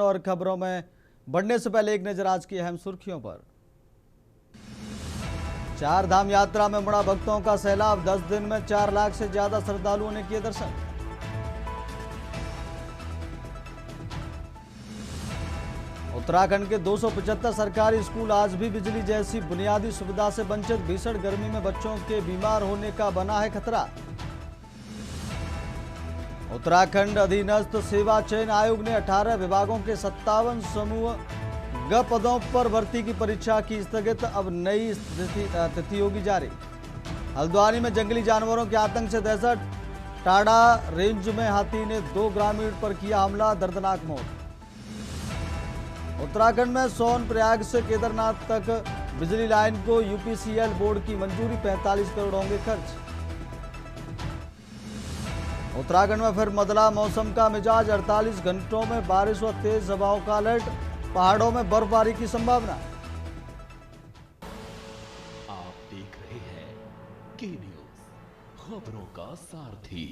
और खबरों में बढ़ने से पहले एक नजर आज की अहम सुर्खियों पर। चार धाम यात्रा में उमड़ा भक्तों का सैलाब, 10 दिन में 4 लाख से ज्यादा श्रद्धालुओं ने किए दर्शन। उत्तराखंड के 275 सरकारी स्कूल आज भी बिजली जैसी बुनियादी सुविधा से वंचित, भीषण गर्मी में बच्चों के बीमार होने का बना है खतरा। उत्तराखंड अधीनस्थ सेवा चयन आयोग ने 18 विभागों के 57 समूह ग पदों पर भर्ती की परीक्षा की स्थगित, अब नई तिथि होगी जारी। हल्द्वानी में जंगली जानवरों के आतंक से दहशत, टाडा रेंज में हाथी ने 2 ग्रामीण पर किया हमला, दर्दनाक मौत। उत्तराखंड में सोनप्रयाग से केदारनाथ तक बिजली लाइन को यूपीसीएल बोर्ड की मंजूरी, 45 करोड़ होंगे खर्च। उत्तराखंड में फिर बदला मौसम का मिजाज, 48 घंटों में बारिश और तेज हवाओं का अलर्ट, पहाड़ों में बर्फबारी की संभावना। आप देख रहे हैं के न्यूज, खबरों का सारथी।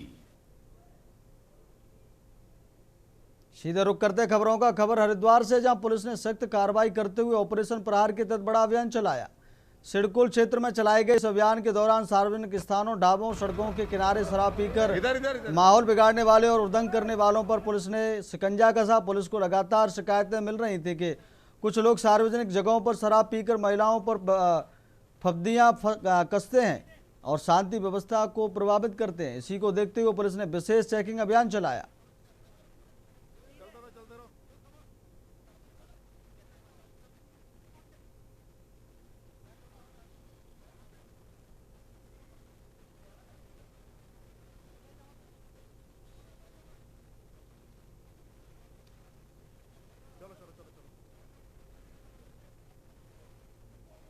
सीधे रुक करते खबरों का। खबर हरिद्वार से, जहां पुलिस ने सख्त कार्रवाई करते हुए ऑपरेशन प्रहार के तहत बड़ा अभियान चलाया। सिडकुल क्षेत्र में चलाए गए इस अभियान के दौरान सार्वजनिक स्थानों, ढाबों, सड़कों के किनारे शराब पीकर माहौल बिगाड़ने वाले और उद्दंग करने वालों पर पुलिस ने शिकंजा कसा। पुलिस को लगातार शिकायतें मिल रही थी कि कुछ लोग सार्वजनिक जगहों पर शराब पीकर महिलाओं पर फब्दियां कसते हैं और शांति व्यवस्था को प्रभावित करते हैं। इसी को देखते हुए पुलिस ने विशेष चेकिंग अभियान चलाया।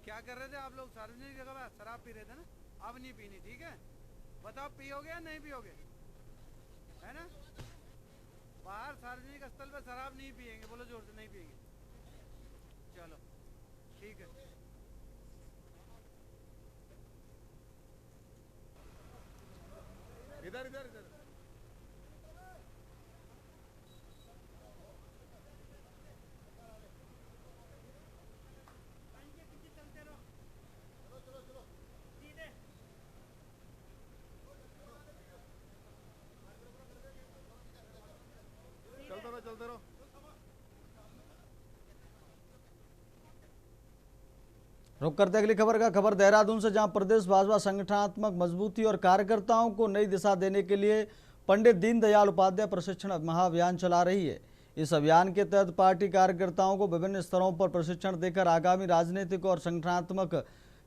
क्या कर रहे थे आप लोग? सार्वजनिक जगह पर शराब पी रहे थे ना? अब नहीं पीनी, ठीक है? बताओ पियोगे या नहीं पियोगे, है ना? बाहर सार्वजनिक स्थल पर शराब नहीं पिएंगे, बोलो जोर से, नहीं पिएंगे। चलो ठीक है। इधर इधर इधर चलते रहो। रुक करते अगली खबर का। खबर देहरादून से, जहां प्रदेश भाजपा संगठनात्मक मजबूती और कार्यकर्ताओं को नई दिशा देने के लिए पंडित दीनदयाल उपाध्याय प्रशिक्षण महाअभियान चला रही है। इस अभियान के तहत पार्टी कार्यकर्ताओं को विभिन्न स्तरों पर प्रशिक्षण देकर आगामी राजनीतिक और संगठनात्मक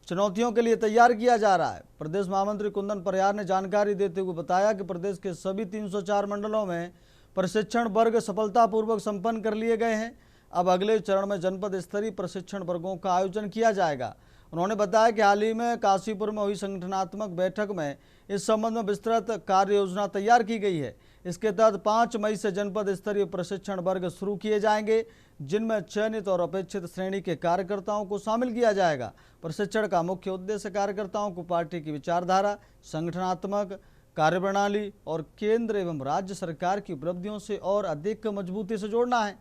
चुनौतियों के लिए तैयार किया जा रहा है। प्रदेश महामंत्री कुंदन परिहार ने जानकारी देते हुए बताया कि प्रदेश के सभी 304 मंडलों में प्रशिक्षण वर्ग सफलतापूर्वक संपन्न कर लिए गए हैं। अब अगले चरण में जनपद स्तरीय प्रशिक्षण वर्गों का आयोजन किया जाएगा। उन्होंने बताया कि हाल ही में काशीपुर में हुई संगठनात्मक बैठक में इस संबंध में विस्तृत कार्य योजना तैयार की गई है। इसके तहत 5 मई से जनपद स्तरीय प्रशिक्षण वर्ग शुरू किए जाएंगे, जिनमें चयनित और अपेक्षित श्रेणी के कार्यकर्ताओं को शामिल किया जाएगा। प्रशिक्षण का मुख्य उद्देश्य कार्यकर्ताओं को पार्टी की विचारधारा, संगठनात्मक कार्यप्रणाली और केंद्र एवं राज्य सरकार की उपलब्धियों से और अधिक मजबूती से जोड़ना है।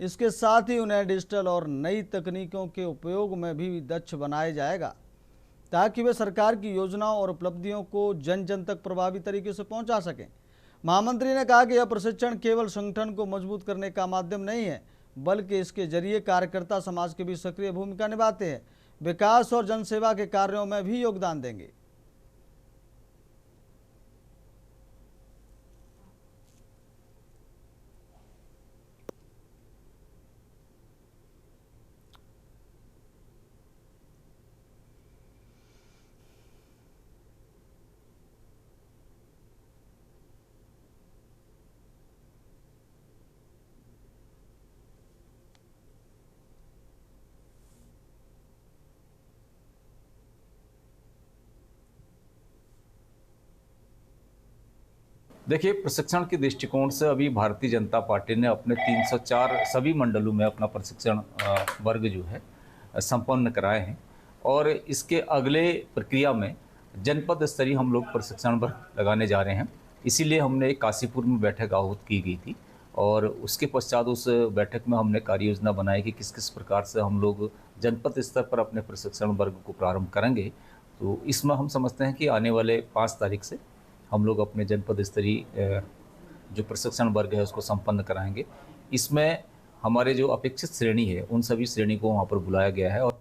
इसके साथ ही उन्हें डिजिटल और नई तकनीकों के उपयोग में भी दक्ष बनाया जाएगा, ताकि वे सरकार की योजनाओं और उपलब्धियों को जन जन तक प्रभावी तरीके से पहुंचा सकें। महामंत्री ने कहा कि यह प्रशिक्षण केवल संगठन को मजबूत करने का माध्यम नहीं है, बल्कि इसके जरिए कार्यकर्ता समाज की भी सक्रिय भूमिका निभाते हैं, विकास और जनसेवा के कार्यों में भी योगदान देंगे। देखिए, प्रशिक्षण के दृष्टिकोण से अभी भारतीय जनता पार्टी ने अपने 304 सभी मंडलों में अपना प्रशिक्षण वर्ग जो है संपन्न कराए हैं और इसके अगले प्रक्रिया में जनपद स्तरीय हम लोग प्रशिक्षण वर्ग लगाने जा रहे हैं। इसीलिए हमने काशीपुर में बैठक आहूत की गई थी और उसके पश्चात उस बैठक में हमने कार्य योजना बनाई कि किस किस प्रकार से हम लोग जनपद स्तर पर अपने प्रशिक्षण वर्ग को प्रारंभ करेंगे। तो इसमें हम समझते हैं कि आने वाले 5 तारीख से हम लोग अपने जनपद स्तरीय जो प्रशिक्षण वर्ग है उसको संपन्न कराएंगे। इसमें हमारे जो अपेक्षित श्रेणी है उन सभी श्रेणी को वहाँ पर बुलाया गया है। और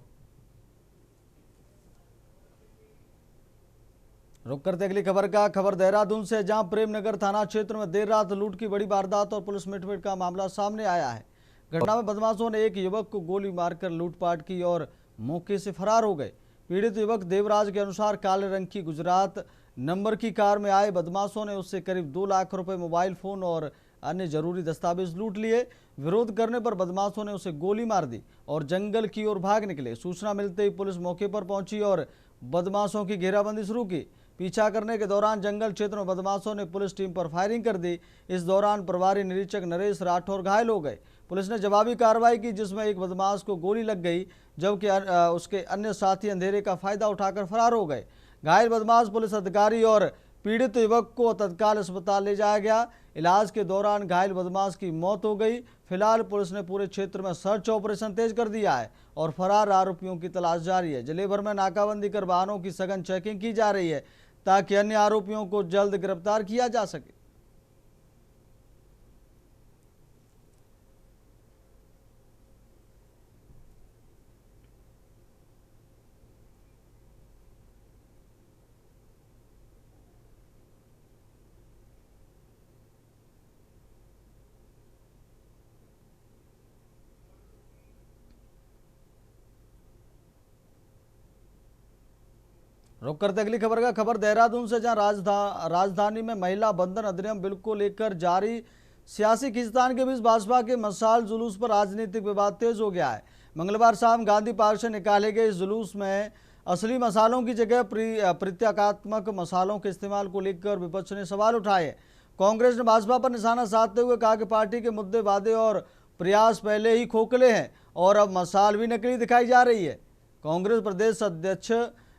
रुक करते अगली खबर का। खबर देहरादून से, जहां प्रेमनगर थाना क्षेत्र में देर रात लूट की बड़ी वारदात और पुलिस मुठभेड़ का मामला सामने आया है। घटना में बदमाशों ने एक युवक को गोली मारकर लूटपाट की और मौके से फरार हो गए। पीड़ित युवक देवराज के अनुसार काले रंग की गुजरात नंबर की कार में आए बदमाशों ने उससे करीब 2 लाख रुपए, मोबाइल फोन और अन्य जरूरी दस्तावेज लूट लिए। विरोध करने पर बदमाशों ने उसे गोली मार दी और जंगल की ओर भाग निकले। सूचना मिलते ही पुलिस मौके पर पहुंची और बदमाशों की घेराबंदी शुरू की। पीछा करने के दौरान जंगल क्षेत्र में बदमाशों ने पुलिस टीम पर फायरिंग कर दी। इस दौरान प्रभारी निरीक्षक नरेश राठौर घायल हो गए। पुलिस ने जवाबी कार्रवाई की, जिसमें एक बदमाश को गोली लग गई, जबकि उसके अन्य साथी अंधेरे का फायदा उठाकर फरार हो गए। घायल बदमाश, पुलिस अधिकारी और पीड़ित युवक को तत्काल अस्पताल ले जाया गया। इलाज के दौरान घायल बदमाश की मौत हो गई। फिलहाल पुलिस ने पूरे क्षेत्र में सर्च ऑपरेशन तेज कर दिया है और फरार आरोपियों की तलाश जारी है। जिले भर में नाकाबंदी कर वाहनों की सघन चेकिंग की जा रही है ताकि अन्य आरोपियों को जल्द गिरफ्तार किया जा सके। रुक करते अगली खबर का। खबर देहरादून से, जहां राजधानी में महिला बंधन अधिनियम बिल को लेकर जारी सियासी खींचतान के बीच भाजपा के मशाल जुलूस पर राजनीतिक विवाद तेज हो गया है। मंगलवार शाम गांधी पार्क से निकाले गए इस जुलूस में असली मसालों की जगह प्रतीकात्मक मसालों के इस्तेमाल को लेकर विपक्ष ने सवाल उठाए। कांग्रेस ने भाजपा पर निशाना साधते हुए कहा कि पार्टी के मुद्दे, वादे और प्रयास पहले ही खोखले हैं और अब मसाल भी नकली दिखाई जा रही है। कांग्रेस प्रदेश अध्यक्ष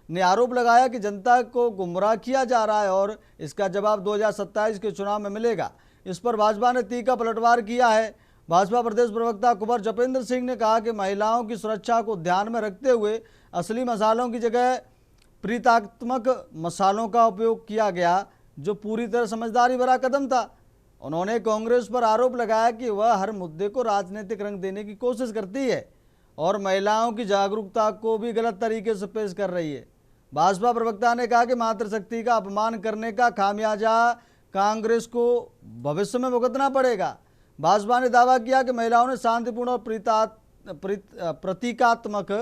ने आरोप लगाया कि जनता को गुमराह किया जा रहा है और इसका जवाब 2027 के चुनाव में मिलेगा। इस पर भाजपा ने तीखा पलटवार किया है। भाजपा प्रदेश प्रवक्ता कुंवर जपेंद्र सिंह ने कहा कि महिलाओं की सुरक्षा को ध्यान में रखते हुए असली मसालों की जगह प्रतीकात्मक मसालों का उपयोग किया गया, जो पूरी तरह समझदारी भरा कदम था। उन्होंने कांग्रेस पर आरोप लगाया कि वह हर मुद्दे को राजनीतिक रंग देने की कोशिश करती है और महिलाओं की जागरूकता को भी गलत तरीके से पेश कर रही है। भाजपा प्रवक्ता ने कहा कि मातृशक्ति का अपमान करने का खामियाजा कांग्रेस को भविष्य में भुगतना पड़ेगा। भाजपा ने दावा किया कि महिलाओं ने शांतिपूर्ण और प्रतीकात्मक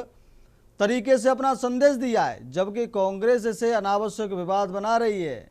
तरीके से अपना संदेश दिया है, जबकि कांग्रेस इसे अनावश्यक विवाद बना रही है।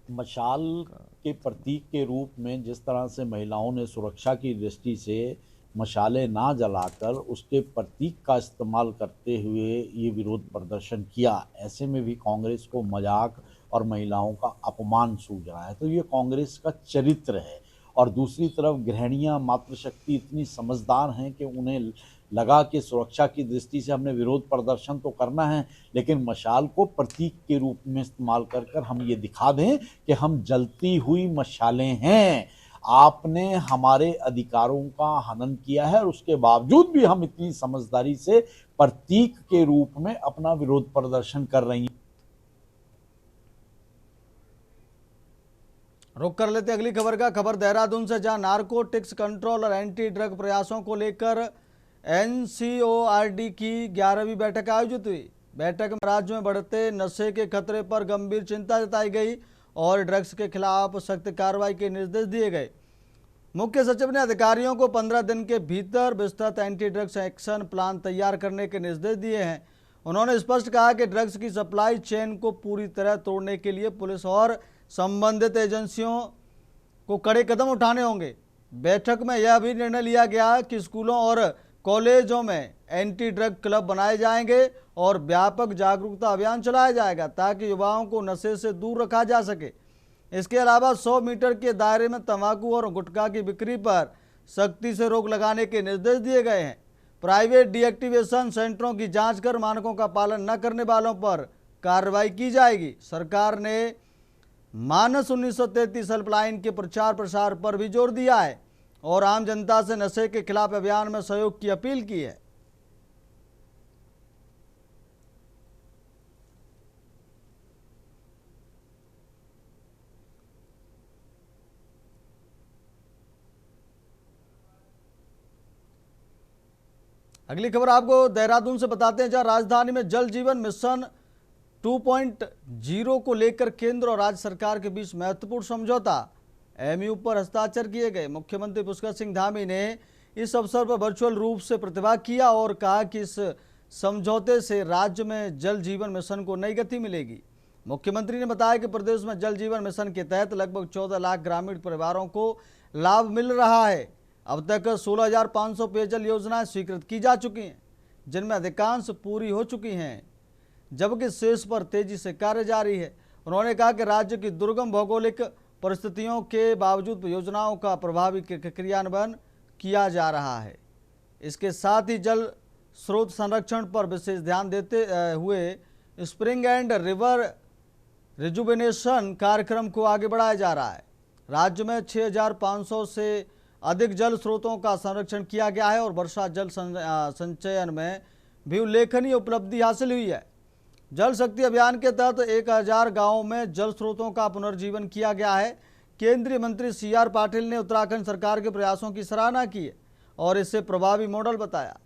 मशाल के प्रतीक के रूप में जिस तरह से महिलाओं ने सुरक्षा की दृष्टि से मशालें ना जलाकर उसके प्रतीक का इस्तेमाल करते हुए ये विरोध प्रदर्शन किया, ऐसे में भी कांग्रेस को मजाक और महिलाओं का अपमान सूझ रहा है। तो ये कांग्रेस का चरित्र है। और दूसरी तरफ गृहिणियां, मातृशक्ति इतनी समझदार हैं कि उन्हें लगा कि सुरक्षा की दृष्टि से हमने विरोध प्रदर्शन तो करना है, लेकिन मशाल को प्रतीक के रूप में इस्तेमाल कर हम ये दिखा दें कि हम जलती हुई मशालें हैं। आपने हमारे अधिकारों का हनन किया है और उसके बावजूद भी हम इतनी समझदारी से प्रतीक के रूप में अपना विरोध प्रदर्शन कर रही हैं। रुक कर लेते अगली खबर का। खबर देहरादून से, जहां नारकोटिक्स कंट्रोल और एंटी ड्रग प्रयासों को लेकर NCORD की 11वीं बैठक आयोजित हुई। बैठक में राज्य में बढ़ते नशे के खतरे पर गंभीर चिंता जताई गई और ड्रग्स के खिलाफ सख्त कार्रवाई के निर्देश दिए गए। मुख्य सचिव ने अधिकारियों को 15 दिन के भीतर विस्तृत एंटी ड्रग्स एक्शन प्लान तैयार करने के निर्देश दिए हैं। उन्होंने स्पष्ट कहा कि ड्रग्स की सप्लाई चेन को पूरी तरह तोड़ने के लिए पुलिस और संबंधित एजेंसियों को कड़े कदम उठाने होंगे। बैठक में यह भी निर्णय लिया गया कि स्कूलों और कॉलेजों में एंटी ड्रग क्लब बनाए जाएंगे और व्यापक जागरूकता अभियान चलाया जाएगा ताकि युवाओं को नशे से दूर रखा जा सके। इसके अलावा 100 मीटर के दायरे में तंबाकू और गुटखा की बिक्री पर सख्ती से रोक लगाने के निर्देश दिए गए हैं। प्राइवेट डीएक्टिवेशन सेंटरों की जांच कर मानकों का पालन न करने वालों पर कार्रवाई की जाएगी। सरकार ने मानस 1933 हेल्पलाइन के प्रचार प्रसार पर भी जोर दिया है और आम जनता से नशे के खिलाफ अभियान में सहयोग की अपील की है। अगली खबर आपको देहरादून से बताते हैं, जहां राजधानी में जल जीवन मिशन 2.0 को लेकर केंद्र और राज्य सरकार के बीच महत्वपूर्ण समझौता एमयू पर हस्ताक्षर किए गए। मुख्यमंत्री पुष्कर सिंह धामी ने इस अवसर पर वर्चुअल रूप से प्रतिभाग किया और कहा कि इस समझौते से राज्य में जल जीवन मिशन को नई गति मिलेगी। मुख्यमंत्री ने बताया कि प्रदेश में जल जीवन मिशन के तहत लगभग 14 लाख ग्रामीण परिवारों को लाभ मिल रहा है। अब तक 16,500 पेयजल योजनाएं स्वीकृत की जा चुकी हैं, जिनमें अधिकांश पूरी हो चुकी हैं, जबकि शेष पर तेजी से कार्य जारी है। उन्होंने कहा कि राज्य की दुर्गम भौगोलिक परिस्थितियों के बावजूद योजनाओं का प्रभावी क्रियान्वयन किया जा रहा है। इसके साथ ही जल स्रोत संरक्षण पर विशेष ध्यान देते हुए स्प्रिंग एंड रिवर रिजुवेनेशन कार्यक्रम को आगे बढ़ाया जा रहा है। राज्य में 6,500 से अधिक जल स्रोतों का संरक्षण किया गया है और वर्षा जल संचयन में भी उल्लेखनीय उपलब्धि हासिल हुई है। जल शक्ति अभियान के तहत 1,000 गांवों में जल स्रोतों का पुनर्जीवन किया गया है। केंद्रीय मंत्री CR पाटिल ने उत्तराखंड सरकार के प्रयासों की सराहना की है और इसे प्रभावी मॉडल बताया।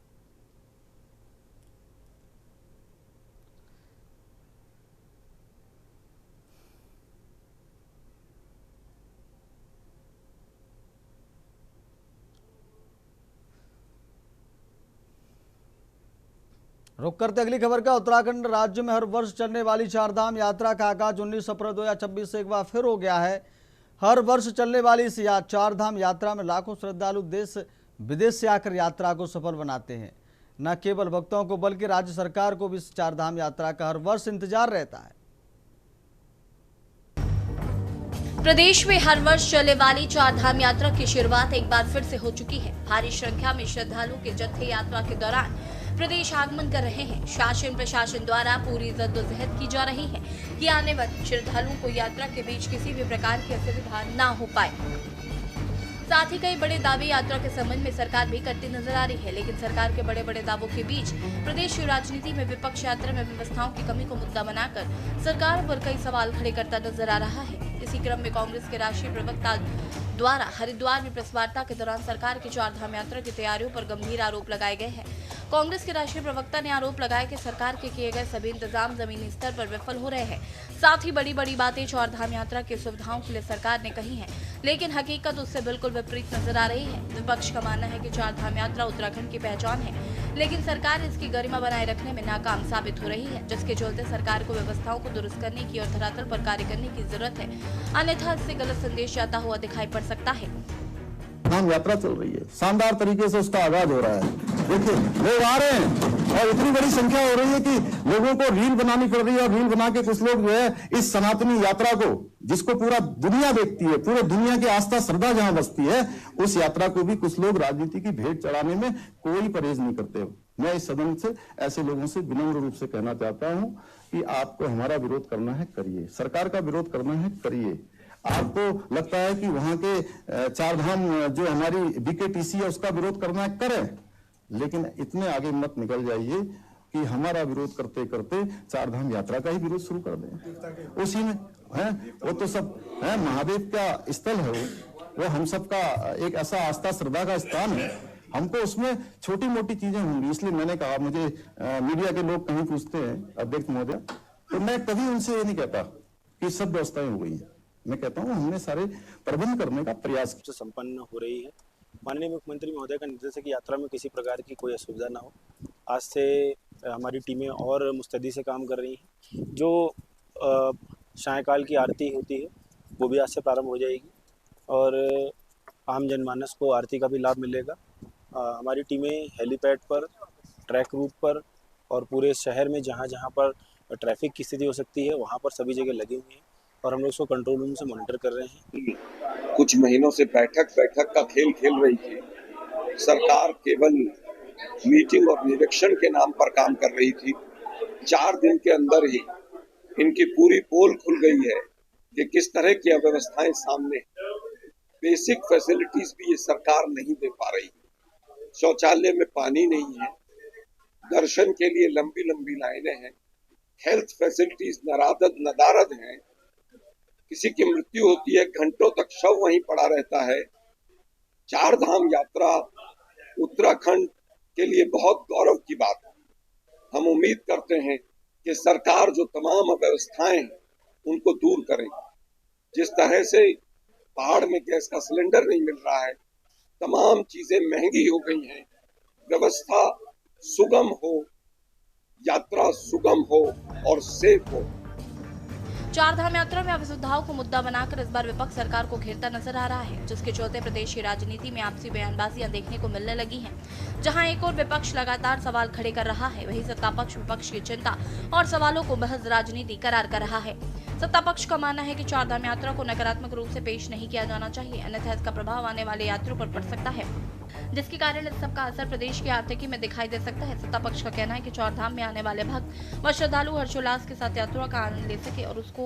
रुक करते अगली खबर का। उत्तराखंड राज्य में हर वर्ष चलने वाली चारधाम यात्रा का आगाज 19 अप्रैल 2026 से एक बार फिर हो गया है। हर वर्ष चलने वाली इस चारधाम यात्रा में लाखों श्रद्धालु देश विदेश से आकर यात्रा को सफल बनाते हैं। न केवल भक्तों को बल्कि राज्य सरकार को भी इस चारधाम यात्रा का हर वर्ष इंतजार रहता है। प्रदेश में हर वर्ष चलने वाली चारधाम यात्रा की शुरुआत एक बार फिर से हो चुकी है। भारी संख्या में श्रद्धालुओं के जत्थे यात्रा के दौरान प्रदेश आगमन कर रहे हैं। शासन प्रशासन द्वारा पूरी जद्दोजहद की जा रही है कि आने वाले श्रद्धालुओं को यात्रा के बीच किसी भी प्रकार की असुविधा न हो पाए। साथ ही कई बड़े दावे यात्रा के संबंध में सरकार भी करती नजर आ रही है, लेकिन सरकार के बड़े बड़े दावों के बीच प्रदेश की राजनीति में विपक्ष यात्रा में व्यवस्थाओं की कमी को मुद्दा बनाकर सरकार पर कई सवाल खड़े करता नजर आ रहा है। इसी क्रम में कांग्रेस के राष्ट्रीय प्रवक्ता द्वारा हरिद्वार में प्रेस वार्ता के दौरान सरकार की चारधाम यात्रा की तैयारियों पर गंभीर आरोप लगाए गए हैं। कांग्रेस के राष्ट्रीय प्रवक्ता ने आरोप लगाया कि सरकार के किए गए सभी इंतजाम जमीनी स्तर पर विफल हो रहे हैं। साथ ही बड़ी बड़ी बातें चारधाम यात्रा की सुविधाओं के लिए सरकार ने कही है, लेकिन हकीकत उससे बिल्कुल विपरीत नजर आ रही है। विपक्ष का मानना है कि चारधाम यात्रा उत्तराखंड की पहचान है, लेकिन सरकार इसकी गरिमा बनाए रखने में नाकाम साबित हो रही है, जिसके चलते सरकार को व्यवस्थाओं को दुरुस्त करने की और धरातल पर कार्य करने की जरूरत है, अन्यथा इससे गलत संदेश जाता हुआ दिखाई पड़ सकता है। चारधाम यात्रा चल रही है, शानदार तरीके से उसका आगाज हो रहा है। देखिए लोग आ रहे हैं और इतनी बड़ी संख्या हो रही है कि लोगों को रील बनानी पड़ रही है और रील बना के कुछ लोग जो है इस सनातनी यात्रा को, जिसको पूरा दुनिया देखती है, पूरे दुनिया की आस्था श्रद्धा जहां बसती है, उस यात्रा को भी कुछ लोग राजनीति की भेंट चढ़ाने में कोई परहेज नहीं करते। मैं इस सदन से ऐसे लोगों से विनम्र रूप से कहना चाहता हूं कि आपको हमारा विरोध करना है करिए, सरकार का विरोध करना है करिए। आपको लगता है कि वहां के चारधाम जो हमारी BKTC है उसका विरोध करना है करें, लेकिन इतने आगे मत निकल जाइए कि हमारा विरोध करते करते चारधाम यात्रा का ही विरोध शुरू कर दें। उसी में है वो तो सब है, महादेव का स्थल है वो हम सबका एक ऐसा आस्था श्रद्धा का स्थान है। हमको उसमें छोटी मोटी चीजें होंगी, इसलिए मैंने कहा, मुझे मीडिया के लोग कहीं पूछते हैं अध्यक्ष महोदय, तो मैं कभी उनसे ये नहीं कहता कि सब व्यवस्थाएं हो गई हैं। मैं कहता हूँ हमने सारे प्रबंध करने का प्रयास संपन्न हो रही है। माननीय मुख्यमंत्री महोदय का निर्देश है कि यात्रा में किसी प्रकार की कोई असुविधा ना हो। आज से हमारी टीमें और मुस्तैदी से काम कर रही हैं। जो सायंकाल की आरती होती है वो भी आज से प्रारंभ हो जाएगी और आम जनमानस को आरती का भी लाभ मिलेगा। हमारी टीमें हेलीपैड पर, ट्रैक रूट पर और पूरे शहर में जहाँ जहाँ पर ट्रैफिक की स्थिति हो सकती है वहाँ पर सभी जगह लगी हुई हैं और हम लोग उसको कंट्रोल रूम से मॉनिटर कर रहे हैं। कुछ महीनों से बैठक का खेल खेल रही थी। सरकार केवल मीटिंग और निरीक्षण के नाम पर काम कर रही थी। 4 दिन के अंदर ही इनकी पूरी पोल खुल गई है कि किस तरह की अव्यवस्थाएं सामने हैं। बेसिक फैसिलिटीज भी ये सरकार नहीं दे पा रही। शौचालय में पानी नहीं है, दर्शन के लिए लंबी लंबी लाइनें हैं, हेल्थ फैसिलिटीज नदारद हैं। किसी की मृत्यु होती है, घंटों तक शव वहीं पड़ा रहता है। 4 धाम यात्रा उत्तराखंड के लिए बहुत गौरव की बात है। हम उम्मीद करते हैं कि सरकार जो तमाम अव्यवस्थाएं हैं उनको दूर करे। जिस तरह से पहाड़ में गैस का सिलेंडर नहीं मिल रहा है, तमाम चीजें महंगी हो गई हैं, व्यवस्था सुगम हो, यात्रा सुगम हो और सेफ हो। चार धाम यात्रा में असुविधाओं को मुद्दा बनाकर इस बार विपक्ष सरकार को घेरता नजर आ रहा है, जिसके चलते प्रदेश की राजनीति में आपसी बयानबाजियां देखने को मिलने लगी हैं। जहां एक और विपक्ष लगातार सवाल खड़े कर रहा है, वहीं सत्ता पक्ष विपक्ष की चिंता और सवालों को महज राजनीति करार कर रहा है। सत्ता पक्ष का मानना है कि चार धाम यात्रा को नकारात्मक रूप से पेश नहीं किया जाना चाहिए, अन्यथा इसका प्रभाव आने वाले यात्रियों पर पड़ सकता है, जिसके कारण इस सबका असर प्रदेश की आर्थिकी में दिखाई दे सकता है। सत्ता पक्ष का कहना है कि चार धाम में आने वाले भक्त व श्रद्धालु हर्षोल्लास के साथ यात्रा का आनंद ले सके और उसको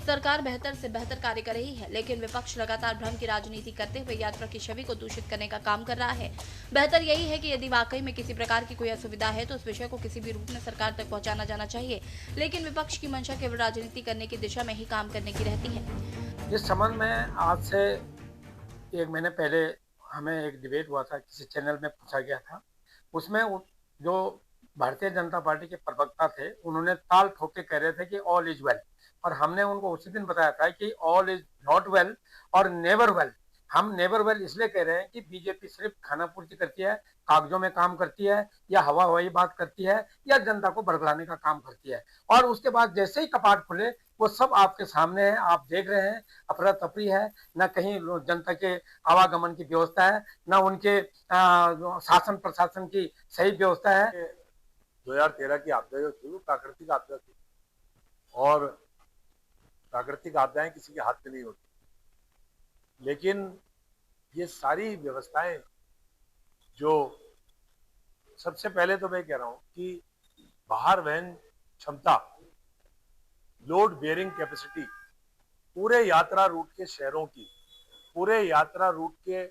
सरकार बेहतर से बेहतर कार्य कर रही है, लेकिन विपक्ष लगातार भ्रम की राजनीति करते हुए यात्रा की छवि को दूषित करने का काम कर रहा है। बेहतर यही है कि यदि वाकई में किसी प्रकार की कोई असुविधा है तो उस विषय को किसी भी रूप में सरकार तक पहुंचाना जाना चाहिए, लेकिन विपक्ष की मंशा केवल राजनीति करने की दिशा में ही काम करने की रहती है। इस संबंध में आज से 1 महीने पहले हमें एक डिबेट हुआ था, किसी चैनल में पूछा गया था। उसमें जो भारतीय जनता पार्टी के प्रवक्ता थे, उन्होंने ताल ठोक के कह रहे थे कि ऑल इज वेल, और हमने उनको उसी दिन बताया था कि ऑल इज नॉट वेल और नेवर वेल। हम नेवर वेल इसलिए कह रहे हैं कि बीजेपी सिर्फ खाना पूर्ति करती है, कागजों में काम करती है, या हवा हवाई बात करती है, या जनता को बरगलाने का काम करती है। और उसके बाद जैसे ही कपाट खुले वो सब आपके सामने है, आप देख रहे हैं। अफरा तफरी है, न कहीं जनता के आवागमन की व्यवस्था है, न उनके शासन प्रशासन की सही व्यवस्था है। 2013 की आपदा जो थी वो प्राकृतिक आपदा थी, और प्राकृतिक आपदाएं किसी के हाथ में नहीं होती, लेकिन ये सारी व्यवस्थाएं जो सबसे पहले तो मैं कह रहा हूं कि बाहर वहन क्षमता, लोड बेयरिंग कैपेसिटी पूरे यात्रा रूट के शहरों की, पूरे यात्रा रूट के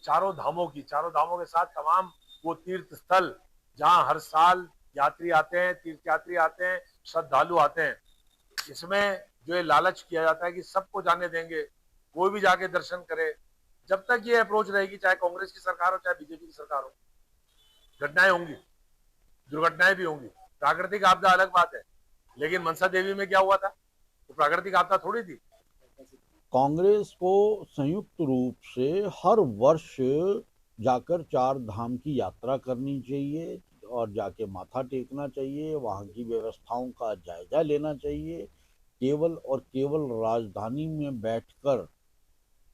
चारों धामों के साथ तमाम वो तीर्थ स्थल जहां हर साल यात्री आते हैं, तीर्थयात्री आते हैं, श्रद्धालु आते हैं, इसमें जो ये लालच किया जाता है कि सबको जाने देंगे, कोई भी जाके दर्शन करे, जब तक ये अप्रोच रहेगी, चाहे कांग्रेस की सरकार हो चाहे बीजेपी की सरकार हो, घटनाएं होंगी, दुर्घटनाएं भी होंगी। प्राकृतिक आपदा अलग बात है, लेकिन मनसा देवी में क्या हुआ था, तो प्राकृतिक आपदा थोड़ी थी। कांग्रेस को संयुक्त रूप से हर वर्ष जाकर चार धाम की यात्रा करनी चाहिए और जाके माथा टेकना चाहिए, वहाँ की व्यवस्थाओं का जायजा लेना चाहिए। केवल और केवल राजधानी में बैठकर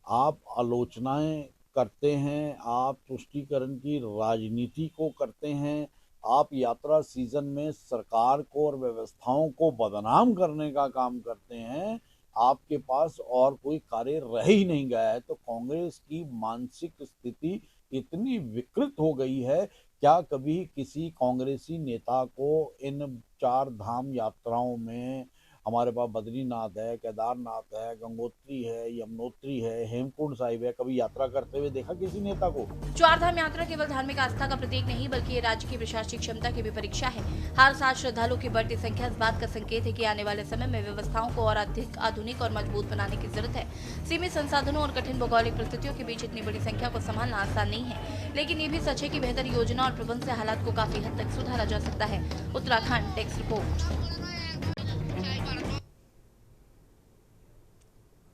आप आलोचनाएं करते हैं, आप तुष्टीकरण की राजनीति को करते हैं, आप यात्रा सीजन में सरकार को और व्यवस्थाओं को बदनाम करने का काम करते हैं। आपके पास और कोई कार्य रह ही नहीं गया है। तो कांग्रेस की मानसिक स्थिति इतनी विकृत हो गई है, क्या कभी किसी कांग्रेसी नेता को इन चार धाम यात्राओं में, हमारे पास बद्रीनाथ है, केदारनाथ है, गंगोत्री है, यमुनोत्री है, हेमकुंड साहिब है, कभी यात्रा करते हुए देखा किसी नेता को? चार धाम यात्रा केवल धार्मिक आस्था का प्रतीक नहीं, बल्कि ये राज्य की प्रशासनिक क्षमता की भी परीक्षा है। हर साल श्रद्धालुओं की बढ़ती संख्या इस बात का संकेत है कि आने वाले समय में व्यवस्थाओं को और अधिक आधुनिक और मजबूत बनाने की जरूरत है। सीमित संसाधनों और कठिन भौगोलिक परिस्थितियों के बीच इतनी बड़ी संख्या को संभालना आसान नहीं है, लेकिन ये भी सच है कि बेहतर योजना और प्रबंध से हालात को काफी हद तक सुधारा जा सकता है। Uttarakhand desk report.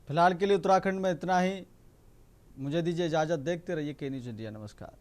फिलहाल के लिए उत्तराखंड में इतना ही। मुझे दीजिए इजाज़त। देखते रहिए के न्यूज़ इंडिया। नमस्कार।